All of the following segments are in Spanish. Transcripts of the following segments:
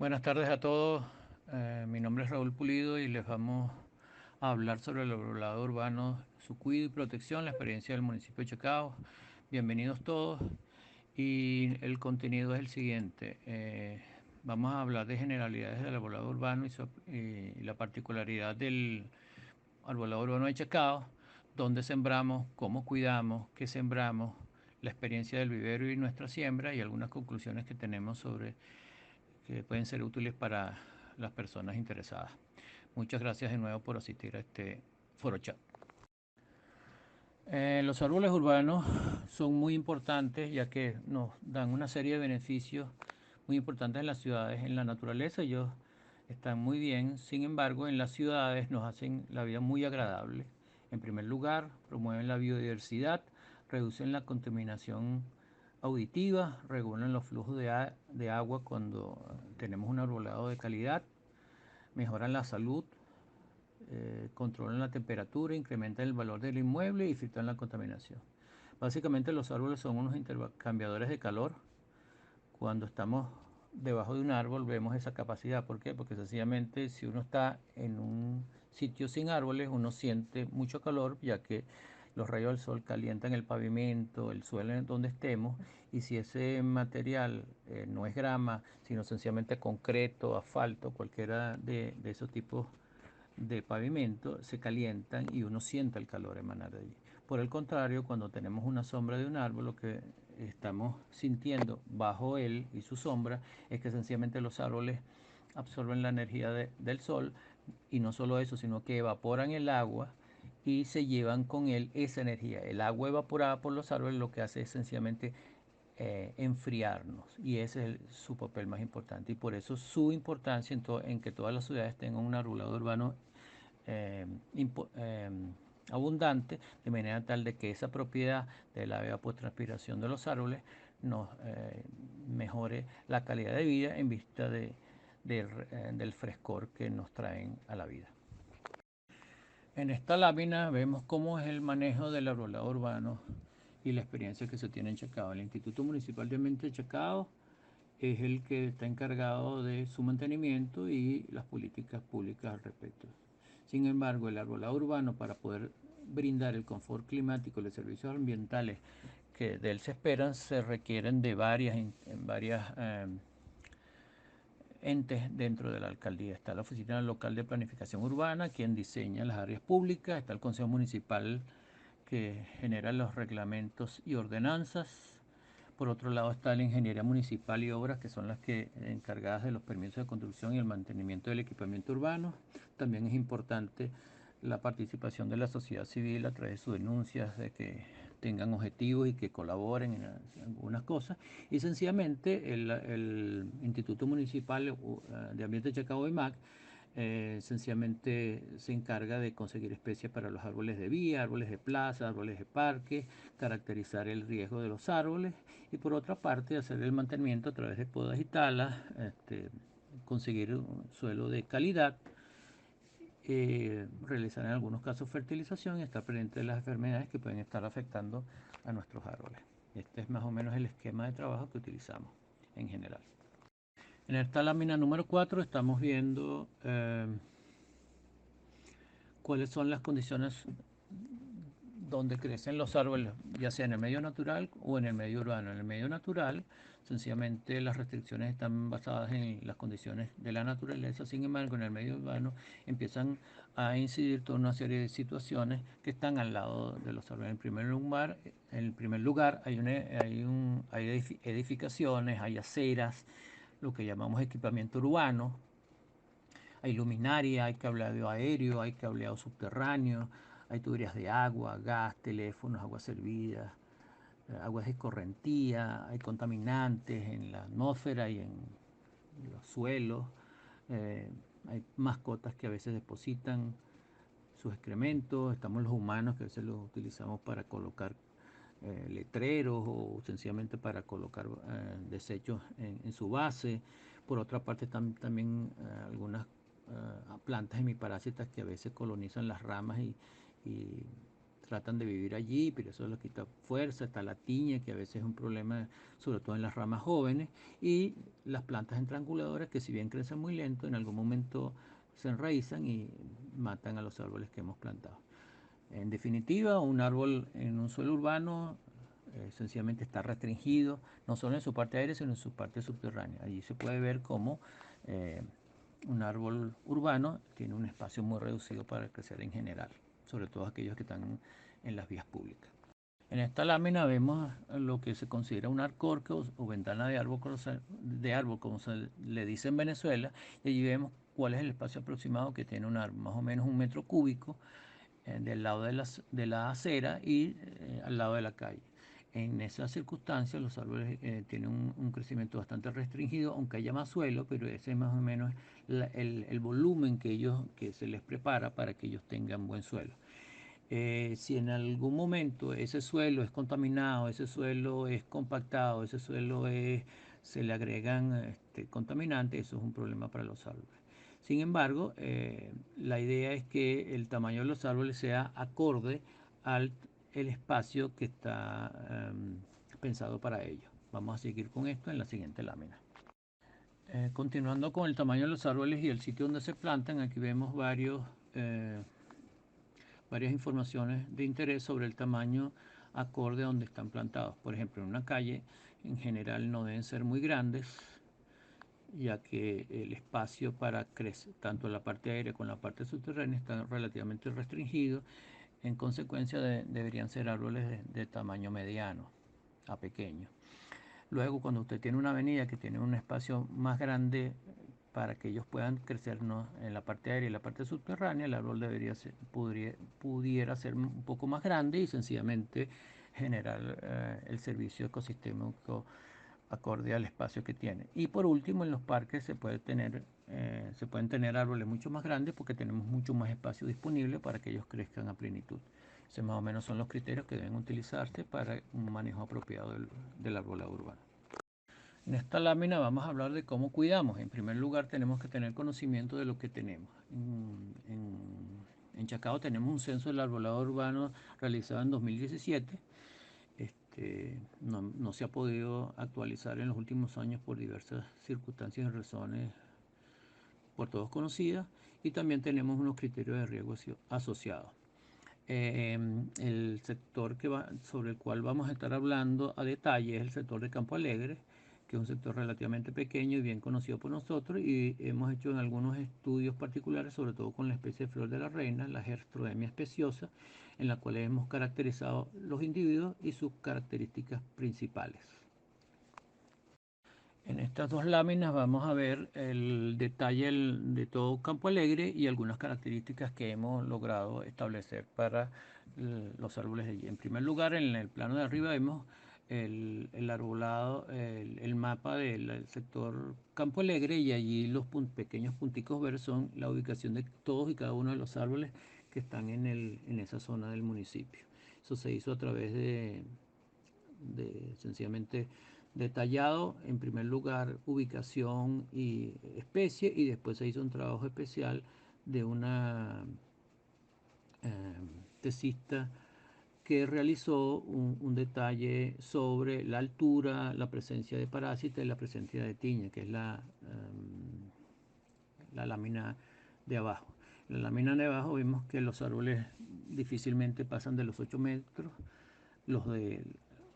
Buenas tardes a todos. Mi nombre es Raúl Pulido y les vamos a hablar sobre el arbolado urbano, su cuidado y protección, la experiencia del municipio de Chacao. Bienvenidos todos. Y el contenido es el siguiente. Vamos a hablar de generalidades del arbolado urbano y la particularidad del arbolado urbano de Chacao, dónde sembramos, cómo cuidamos, qué sembramos, la experiencia del vivero y nuestra siembra y algunas conclusiones que tenemos sobre que pueden ser útiles para las personas interesadas. Muchas gracias de nuevo por asistir a este foro chat. Los árboles urbanos son muy importantes ya que nos dan una serie de beneficios muy importantes en las ciudades. En la naturaleza ellos están muy bien, sin embargo en las ciudades nos hacen la vida muy agradable. En primer lugar, promueven la biodiversidad, reducen la contaminación auditiva, regulan los flujos de agua cuando tenemos un arbolado de calidad, mejoran la salud, controlan la temperatura, incrementan el valor del inmueble y filtran la contaminación. Básicamente los árboles son unos intercambiadores de calor. Cuando estamos debajo de un árbol vemos esa capacidad. ¿Por qué? Porque sencillamente si uno está en un sitio sin árboles, uno siente mucho calor, ya que los rayos del sol calientan el pavimento, el suelo en donde estemos, y si ese material no es grama, sino sencillamente concreto, asfalto, cualquiera de esos tipos de pavimento, se calientan y uno siente el calor emanar de allí. Por el contrario, cuando tenemos una sombra de un árbol, lo que estamos sintiendo bajo él y su sombra es que sencillamente los árboles absorben la energía del sol, y no solo eso, sino que evaporan el agua y se llevan con él esa energía. El agua evaporada por los árboles lo que hace es sencillamente enfriarnos, y ese es su papel más importante, y por eso su importancia en que todas las ciudades tengan un arbolado urbano eh, eh, abundante, de manera tal de que esa propiedad de la evapotranspiración de los árboles nos mejore la calidad de vida en vista del frescor que nos traen a la vida. En esta lámina vemos cómo es el manejo del arbolado urbano y la experiencia que se tiene en Chacao. El Instituto Municipal de Ambiente de Chacao es el que está encargado de su mantenimiento y las políticas públicas al respecto. Sin embargo, el arbolado urbano, para poder brindar el confort climático y los servicios ambientales que de él se esperan, se requieren de varias entes dentro de la alcaldía. Está la Oficina Local de Planificación Urbana, quien diseña las áreas públicas. Está el Consejo Municipal, que genera los reglamentos y ordenanzas. Por otro lado está la Ingeniería Municipal y Obras, que son las que encargadas de los permisos de construcción y el mantenimiento del equipamiento urbano. También es importante la participación de la sociedad civil a través de sus denuncias, de que tengan objetivos y que colaboren en algunas cosas. Y sencillamente el Instituto Municipal de Ambiente de Chacao, IMAC, sencillamente se encarga de conseguir especies para los árboles de vía, árboles de plaza, árboles de parque, caracterizar el riesgo de los árboles, y por otra parte hacer el mantenimiento a través de podas y talas, conseguir un suelo de calidad, realizar en algunos casos fertilización y estar pendiente de las enfermedades que pueden estar afectando a nuestros árboles. Este es más o menos el esquema de trabajo que utilizamos en general. En esta lámina número 4 estamos viendo cuáles son las condiciones donde crecen los árboles, ya sea en el medio natural o en el medio urbano. En el medio natural, sencillamente las restricciones están basadas en las condiciones de la naturaleza. Sin embargo, en el medio urbano empiezan a incidir toda una serie de situaciones que están al lado de los árboles. En primer lugar hay edificaciones, hay aceras, lo que llamamos equipamiento urbano. Hay luminaria, hay cableado aéreo, hay cableado subterráneo, hay tuberías de agua, gas, teléfonos, aguas servidas, aguas de escorrentía, hay contaminantes en la atmósfera y en los suelos, eh, hay mascotas que a veces depositan sus excrementos, estamos los humanos que a veces los utilizamos para colocar letreros o sencillamente para colocar desechos en su base. Por otra parte están también algunas plantas hemiparásitas que a veces colonizan las ramas y tratan de vivir allí, pero eso les quita fuerza, está la tiña, que a veces es un problema, sobre todo en las ramas jóvenes, y las plantas estranguladoras, que si bien crecen muy lento, en algún momento se enraizan y matan a los árboles que hemos plantado. En definitiva, un árbol en un suelo urbano sencillamente está restringido, no solo en su parte aérea, sino en su parte subterránea. Allí se puede ver cómo un árbol urbano tiene un espacio muy reducido para crecer en general, sobre todo aquellos que están en las vías públicas. En esta lámina vemos lo que se considera un arcorque o ventana de árbol, como se le dice en Venezuela, y allí vemos cuál es el espacio aproximado que tiene un árbol, más o menos 1 metro cúbico del lado de la acera y al lado de la calle. En esas circunstancias los árboles tienen un crecimiento bastante restringido, aunque haya más suelo, pero ese es más o menos el volumen que se les prepara para que ellos tengan buen suelo. Si en algún momento ese suelo es contaminado, ese suelo es compactado, se le agregan contaminantes, eso es un problema para los árboles. Sin embargo, la idea es que el tamaño de los árboles sea acorde al el espacio que está pensado para ello. Vamos a seguir con esto en la siguiente lámina. Continuando con el tamaño de los árboles y el sitio donde se plantan, aquí vemos varias informaciones de interés sobre el tamaño acorde a donde están plantados. Por ejemplo, en una calle en general no deben ser muy grandes, ya que el espacio para crecer, tanto la parte aérea como la parte subterránea, está relativamente restringido. En consecuencia, deberían ser árboles de tamaño mediano a pequeño. Luego, cuando usted tiene una avenida que tiene un espacio más grande para que ellos puedan crecer, ¿no?, en la parte aérea y la parte subterránea, el árbol pudiera ser un poco más grande y sencillamente generar el servicio ecosistémico acorde al espacio que tiene. Y por último, en los parques se pueden tener árboles mucho más grandes porque tenemos mucho más espacio disponible para que ellos crezcan a plenitud. Esos más o menos son los criterios que deben utilizarse para un manejo apropiado del arbolado urbano. En esta lámina vamos a hablar de cómo cuidamos. En primer lugar, tenemos que tener conocimiento de lo que tenemos. En Chacao tenemos un censo del arbolado urbano realizado en 2017. No se ha podido actualizar en los últimos años por diversas circunstancias y razones por todos conocidas, y también tenemos unos criterios de riesgo asociados. El sector sobre el cual vamos a estar hablando a detalle es el sector de Campo Alegre, que es un sector relativamente pequeño y bien conocido por nosotros, y hemos hecho en algunos estudios particulares, sobre todo con la especie de flor de la reina, la Gerstroemia speciosa, en la cual hemos caracterizado los individuos y sus características principales. En estas dos láminas vamos a ver el detalle de todo Campo Alegre y algunas características que hemos logrado establecer para los árboles de allí. En primer lugar, en el plano de arriba vemos el arbolado, el mapa del sector Campo Alegre, y allí los pequeños punticos verdes son la ubicación de todos y cada uno de los árboles que están en esa zona del municipio. Eso se hizo a través de sencillamente detallado, en primer lugar ubicación y especie, y después se hizo un trabajo especial de una tesista que realizó un detalle sobre la altura, la presencia de parásitos y la presencia de tiña, que es la lámina de abajo. En la lámina de abajo vemos que los árboles difícilmente pasan de los 8 metros, los de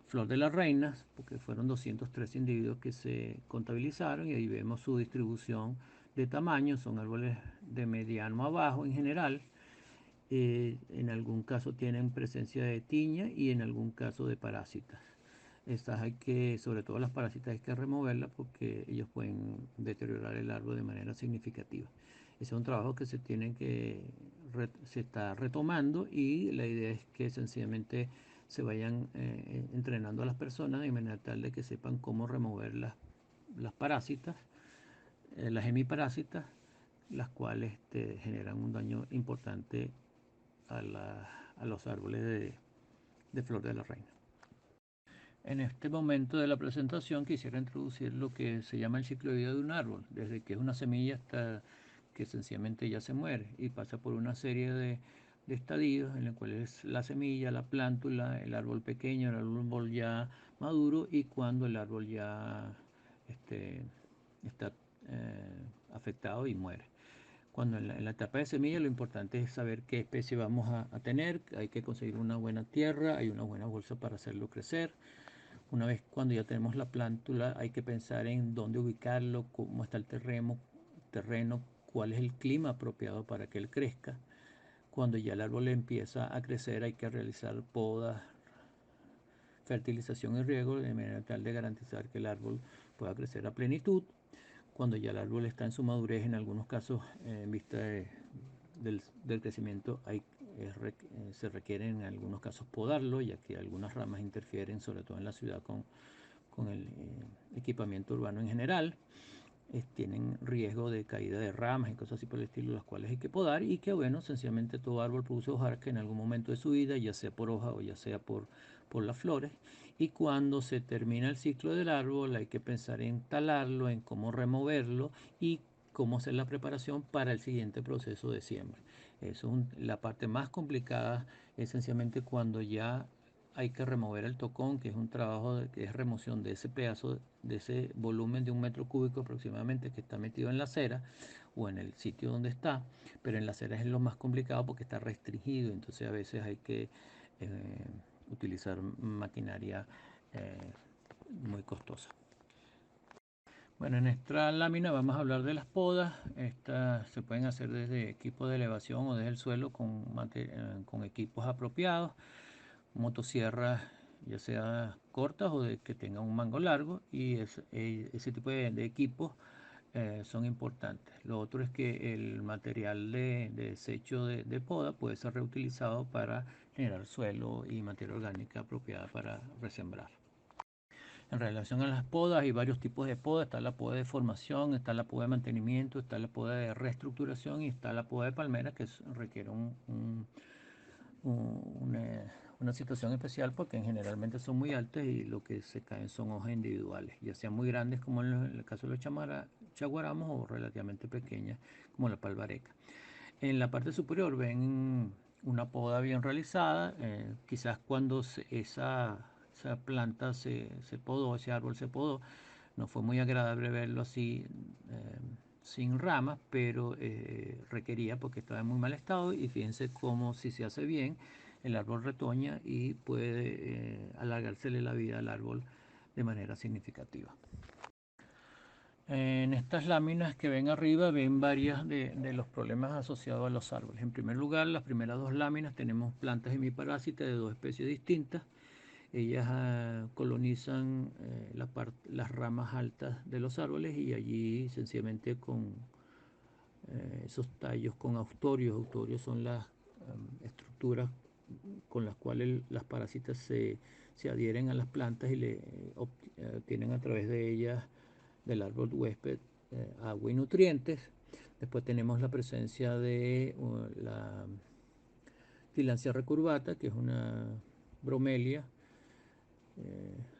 Flor de la Reina, porque fueron 203 individuos que se contabilizaron, y ahí vemos su distribución de tamaño. Son árboles de mediano a bajo en general. En algún caso tienen presencia de tiña y en algún caso de parásitas. Estas sobre todo las parásitas, hay que removerlas porque ellos pueden deteriorar el árbol de manera significativa. Ese es un trabajo que se está retomando, y la idea es que sencillamente se vayan entrenando a las personas de manera tal de que sepan cómo remover las parásitas, las hemiparásitas, las cuales generan un daño importante a los árboles de Flor de la Reina. En este momento de la presentación quisiera introducir lo que se llama el ciclo de vida de un árbol, desde que es una semilla hasta que sencillamente ya se muere y pasa por una serie de de estadios en los cuales la semilla, la plántula, el árbol pequeño, el árbol ya maduro y cuando el árbol ya está afectado y muere. Cuando en la etapa de semilla lo importante es saber qué especie vamos a tener, hay que conseguir una buena tierra, hay una buena bolsa para hacerlo crecer. Una vez cuando ya tenemos la plántula hay que pensar en dónde ubicarlo, cómo está el terreno, cuál es el clima apropiado para que él crezca. Cuando ya el árbol empieza a crecer hay que realizar podas, fertilización y riego de manera tal de garantizar que el árbol pueda crecer a plenitud. Cuando ya el árbol está en su madurez, en algunos casos, en vista del crecimiento, se requiere en algunos casos podarlo, ya que algunas ramas interfieren, sobre todo en la ciudad, con el equipamiento urbano en general. Tienen riesgo de caída de ramas y cosas así por el estilo, las cuales hay que podar y que bueno, sencillamente todo árbol produce hojas que en algún momento de su vida, ya sea por hoja o ya sea por las flores, y cuando se termina el ciclo del árbol hay que pensar en talarlo, en cómo removerlo y cómo hacer la preparación para el siguiente proceso de siembra. Eso es la parte más complicada, esencialmente cuando ya hay que remover el tocón, que es un trabajo que es remoción de ese pedazo, de ese volumen de 1 metro cúbico aproximadamente que está metido en la cera o en el sitio donde está, pero en la cera es lo más complicado porque está restringido, entonces a veces hay que utilizar maquinaria muy costosa. Bueno, en esta lámina vamos a hablar de las podas. Estas se pueden hacer desde equipos de elevación o desde el suelo con equipos apropiados, motosierras ya sea cortas o de que tengan un mango largo, y ese tipo de equipos son importantes. Lo otro es que el material de desecho de poda puede ser reutilizado para generar suelo y materia orgánica apropiada para resembrar. En relación a las podas, hay varios tipos de poda. Está la poda de formación, está la poda de mantenimiento, está la poda de reestructuración y está la poda de palmera, que requiere una situación especial porque generalmente son muy altas y lo que se caen son hojas individuales, ya sean muy grandes como en el caso de los chaguaramos o relativamente pequeñas como la palvareca. En la parte superior ven una poda bien realizada, quizás cuando esa planta se podó, ese árbol se podó, no fue muy agradable verlo así sin ramas, pero requería porque estaba en muy mal estado, y fíjense cómo si se hace bien el árbol retoña y puede alargársele la vida al árbol de manera significativa. En estas láminas que ven arriba ven varias de los problemas asociados a los árboles. En primer lugar, las primeras dos láminas tenemos plantas hemiparásitas de dos especies distintas. Ellas colonizan las ramas altas de los árboles y allí sencillamente con esos tallos con autorios. Autorios son las estructuras con las cuales las parásitas se adhieren a las plantas y obtienen a través de ellas del árbol huésped agua y nutrientes. Después tenemos la presencia de la Tillandsia recurvata, que es una bromelia,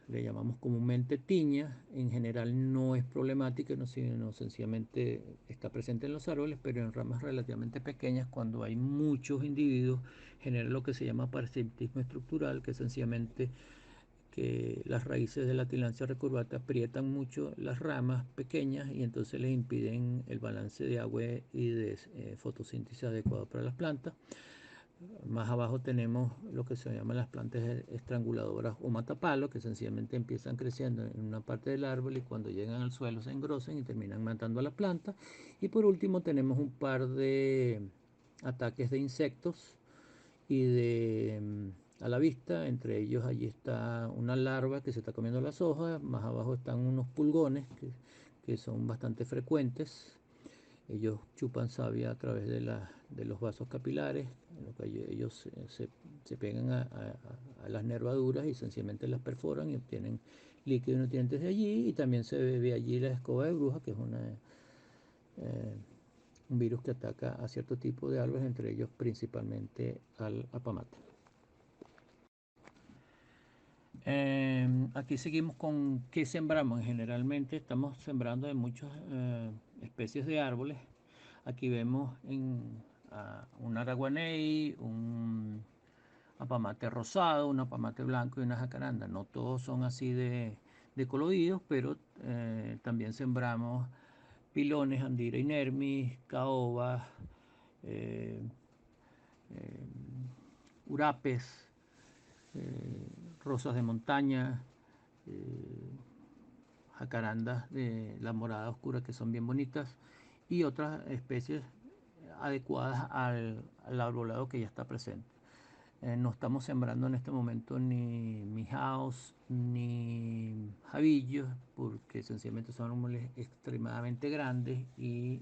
le llamamos comúnmente tiña. En general no es problemática, sino sencillamente está presente en los árboles, pero en ramas relativamente pequeñas, cuando hay muchos individuos, genera lo que se llama parasitismo estructural, que es sencillamente que las raíces de la Tillandsia recurvata aprietan mucho las ramas pequeñas y entonces les impiden el balance de agua y de fotosíntesis adecuado para las plantas. Más abajo tenemos lo que se llaman las plantas estranguladoras o matapalos, que sencillamente empiezan creciendo en una parte del árbol y cuando llegan al suelo se engrosan y terminan matando a la planta. Y por último tenemos un par de ataques de insectos y a la vista. Entre ellos allí está una larva que se está comiendo las hojas. Más abajo están unos pulgones que son bastante frecuentes. Ellos chupan savia a través de los vasos capilares. Ellos se pegan a las nervaduras y sencillamente las perforan y obtienen líquidos y nutrientes de allí. Y también se ve allí la escoba de bruja, que es un virus que ataca a cierto tipo de árboles, entre ellos principalmente al apamate. Aquí seguimos con qué sembramos. Generalmente estamos sembrando de muchas especies de árboles. Aquí vemos un araguaney, un apamate rosado, un apamate blanco y una jacaranda. No todos son así de coloridos, pero también sembramos pilones, andira inermis, caobas, eh, eh, urapes, rosas de montaña, eh, jacarandas de la morada oscura que son bien bonitas y otras especies adecuadas al arbolado que ya está presente. No estamos sembrando en este momento ni mijaos ni jabillos porque sencillamente son árboles extremadamente grandes y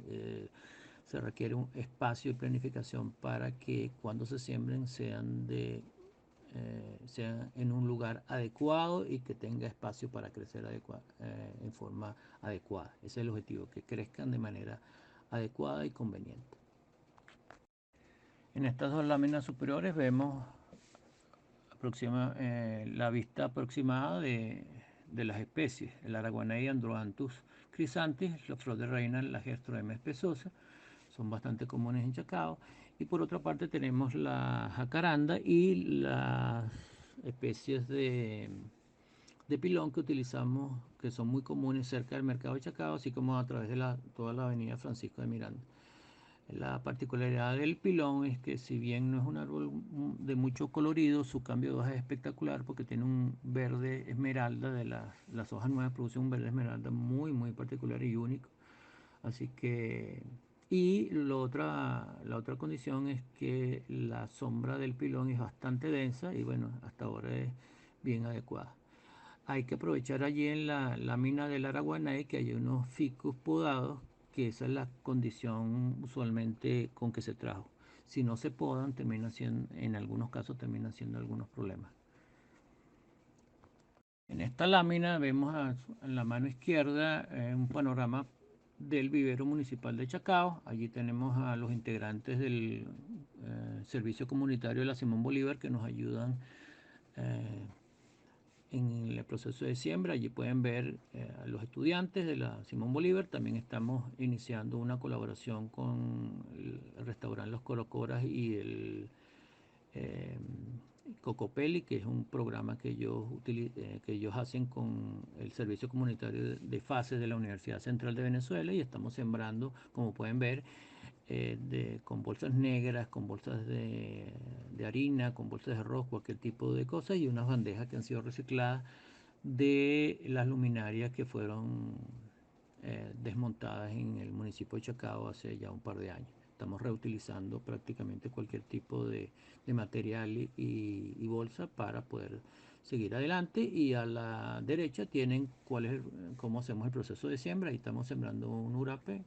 se requiere un espacio y planificación para que cuando se siembren sean en un lugar adecuado y que tenga espacio para crecer en forma adecuada. Ese es el objetivo, que crezcan de manera adecuada y conveniente. En estas dos láminas superiores vemos la vista aproximada de las especies, el araguaney Androanthus crisantis, la flor de reina, la Gerstroema espesosa, son bastante comunes en Chacao. Y por otra parte tenemos la jacaranda y las especies de pilón que utilizamos, que son muy comunes cerca del mercado de Chacao, así como a través de toda la avenida Francisco de Miranda. La particularidad del pilón es que si bien no es un árbol de mucho colorido, su cambio de hojas es espectacular porque tiene un verde esmeralda, las hojas nuevas producen un verde esmeralda muy particular y único. Así que, y la otra condición es que la sombra del pilón es bastante densa y bueno, hasta ahora es bien adecuada. Hay que aprovechar allí en la lámina del araguaney que hay unos ficus podados, que esa es la condición usualmente con que se trajo. Si no se podan, en algunos casos terminan siendo algunos problemas. En esta lámina vemos en la mano izquierda un panorama del vivero municipal de Chacao. Allí tenemos a los integrantes del servicio comunitario de la Simón Bolívar que nos ayudan en el proceso de siembra. Allí pueden ver a los estudiantes de la Simón Bolívar. También estamos iniciando una colaboración con el restaurante Los Corocoras y el Cocopelli, que es un programa que ellos hacen con el Servicio Comunitario de Fases de la Universidad Central de Venezuela, y estamos sembrando, como pueden ver, con bolsas negras, con bolsas de harina, con bolsas de arroz, cualquier tipo de cosas, y unas bandejas que han sido recicladas de las luminarias que fueron desmontadas en el municipio de Chacao hace ya un par de años. Estamos reutilizando prácticamente cualquier tipo de material y bolsa para poder seguir adelante. Y a la derecha tienen cómo hacemos el proceso de siembra. Ahí estamos sembrando un urape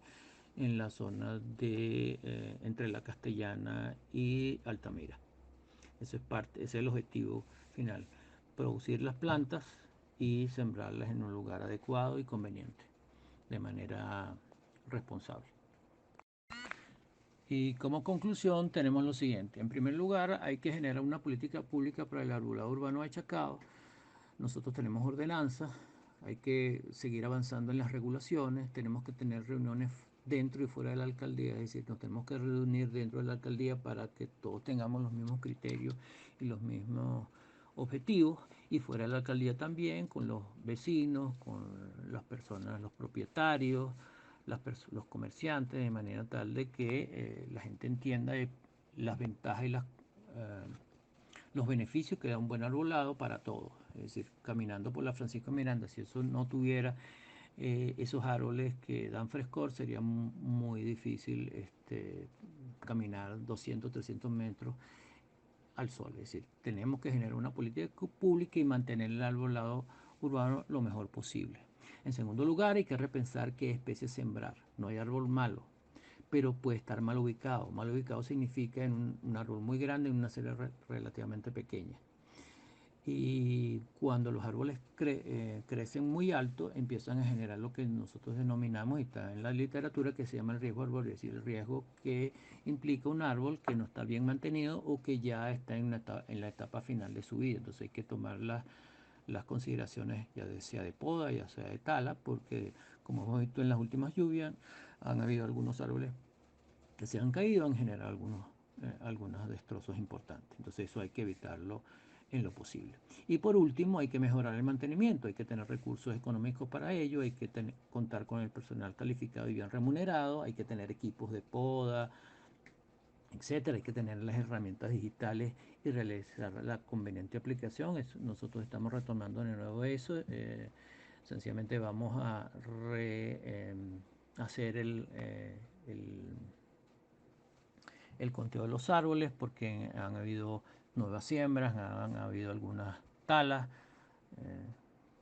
en la zona entre la Castellana y Altamira. Ese es el objetivo final, producir las plantas y sembrarlas en un lugar adecuado y conveniente, de manera responsable. Y como conclusión tenemos lo siguiente. En primer lugar, hay que generar una política pública para el arbolado urbano de Chacao. Nosotros tenemos ordenanzas, hay que seguir avanzando en las regulaciones, tenemos que tener reuniones dentro y fuera de la alcaldía, es decir, nos tenemos que reunir dentro de la alcaldía para que todos tengamos los mismos criterios y los mismos objetivos, y fuera de la alcaldía también con los vecinos, con las personas, los propietarios, los comerciantes, de manera tal de que la gente entienda las ventajas y los beneficios que da un buen arbolado para todos. Es decir, caminando por la Francisco Miranda, si eso no tuviera esos árboles que dan frescor, sería muy difícil caminar 200, 300 metros al sol. Es decir, tenemos que generar una política pública y mantener el arbolado urbano lo mejor posible. En segundo lugar, hay que repensar qué especie sembrar. No hay árbol malo, pero puede estar mal ubicado. Mal ubicado significa en un árbol muy grande en una serie relativamente pequeña. Y cuando los árboles crecen muy alto, empiezan a generar lo que nosotros denominamos, y está en la literatura, que se llama el riesgo arbóreo, es decir, el riesgo que implica un árbol que no está bien mantenido o que ya está en la etapa final de su vida. Entonces hay que tomar las consideraciones, ya sea de poda, ya sea de tala, porque como hemos visto en las últimas lluvias, han habido algunos árboles que se han caído han generado algunos destrozos importantes. Entonces eso hay que evitarlo en lo posible. Y por último, hay que mejorar el mantenimiento, hay que tener recursos económicos para ello, hay que contar con el personal calificado y bien remunerado, hay que tener equipos de poda, etcétera, hay que tener las herramientas digitales y realizar la conveniente aplicación. Nosotros estamos retomando de nuevo eso. Sencillamente vamos a hacer el conteo de los árboles porque han habido nuevas siembras, han habido algunas talas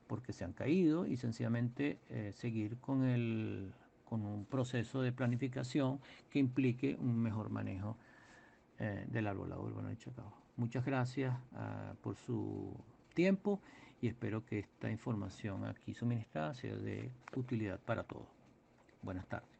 porque se han caído y sencillamente seguir con un proceso de planificación que implique un mejor manejo del arbolado urbano de Chacao. Muchas gracias por su tiempo y espero que esta información aquí suministrada sea de utilidad para todos. Buenas tardes.